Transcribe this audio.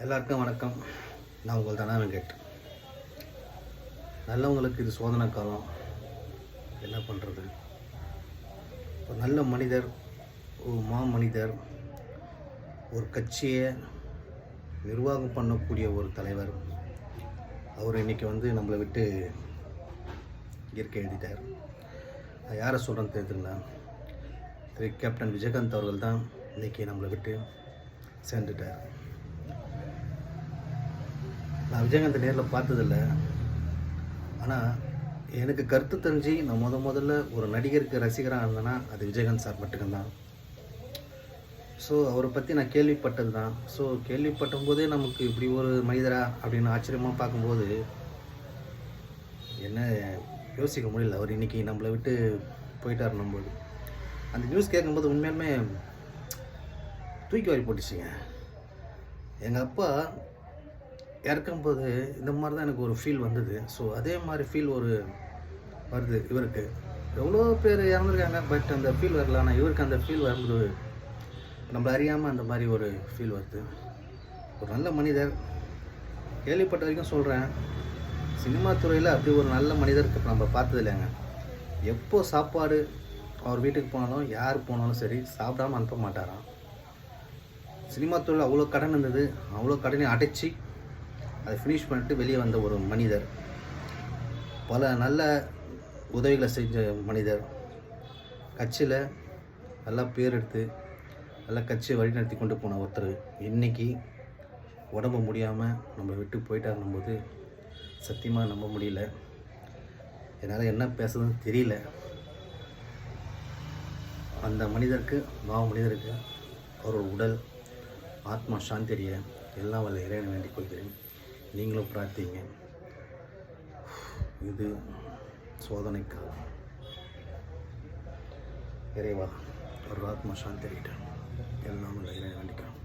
எல்லாருக்கும் வணக்கம். நான் உங்கள் தானா வெங்கட். நல்லவங்களுக்கு இது சோதனை காலம். என்ன பண்ணுறது? ஒரு நல்ல மனிதர், ஒரு மனிதர், ஒரு கட்சியை நிர்வாகம் பண்ணக்கூடிய ஒரு தலைவர், அவர் இன்றைக்கி நம்மளை விட்டு இயற்கை எழுதிட்டார். நான் யாரை சொல்கிறேன்னு தெரியுதுங்களா? திரு கேப்டன் விஜயகாந்த் அவர்கள் தான் இன்றைக்கி நம்மளை விட்டு சேர்ந்துட்டார். நான் விஜயகாந்த் நேரில் பார்த்ததில்லை. ஆனால் எனக்கு கருத்து தெரிஞ்சு நான் முதல்ல ஒரு நடிகருக்கு ரசிகராக இருந்தேன்னா அது விஜயகாந்த் சார் மட்டும்தான். ஸோ அவரை பற்றி நான் கேள்விப்பட்டது தான். ஸோ கேள்விப்பட்டும் போதே நமக்கு இப்படி ஒரு மனிதரா அப்படின்னு ஆச்சரியமாக பார்க்கும்போது என்ன யோசிக்க முடியல. அவர் இன்றைக்கி நம்மளை விட்டு போயிட்டார். நம்போது அந்த நியூஸ் கேட்கும்போது உண்மையாலுமே தூக்கி வாரி போட்டுச்சுங்க. எங்கள் அப்பா இறக்கும்போது இந்த மாதிரி தான் எனக்கு ஒரு ஃபீல் வந்தது. ஸோ அதே மாதிரி ஃபீல் வருது இவருக்கு. எவ்வளோ பேர் இறந்துருக்காங்க, பட் அந்த ஃபீல் வரல. ஆனால் இவருக்கு அந்த ஃபீல் வரும்போது நம்ம அறியாமல் அந்த மாதிரி ஒரு ஃபீல் வருது. ஒரு நல்ல மனிதர், கேள்விப்பட்ட வரைக்கும் சொல்கிறேன், சினிமா துறையில் அப்படி ஒரு நல்ல மனிதருக்கு நம்ம பார்த்தது இல்லைங்க. எப்போ சாப்பாடு அவர் வீட்டுக்கு போனாலும் யார் போனாலும் சரி சாப்பிடாமல் அனுப்ப மாட்டாராம். சினிமா துறையில் அவ்வளோ கடன் இருந்தது. அவ்வளோ கடனை அடைச்சி அதை ஃபினிஷ் பண்ணிட்டு வெளியே வந்த ஒரு மனிதர், பல நல்ல உதவிகளை செஞ்ச மனிதர், கட்சியில் நல்லா பேர் எடுத்து நல்லா கட்சியை வழிநடத்தி கொண்டு போன ஒருத்தர் இன்றைக்கி உடம்பு முடியாமல் நம்ம விட்டு போயிட்டாருன்னும் போது சத்தியமாக நம்ப முடியல. என்னால் என்ன பேசுறதுன்னு தெரியல. அந்த மனிதருக்கு, மனிதருக்கு அவரோட உடல் ஆத்மா சாந்தி அடைய எல்லாம் வல்ல இறைவனை வேண்டிக் கொள்கிறேன். நீங்களும் பிரார்த்திங்க. இது சோதனைக்காக இறைவா ஒரு ஆத்மா சாந்தி அடையிட்டேன். எல்லாம் வல்ல இறைவனை வேண்டிக்கிறோம்.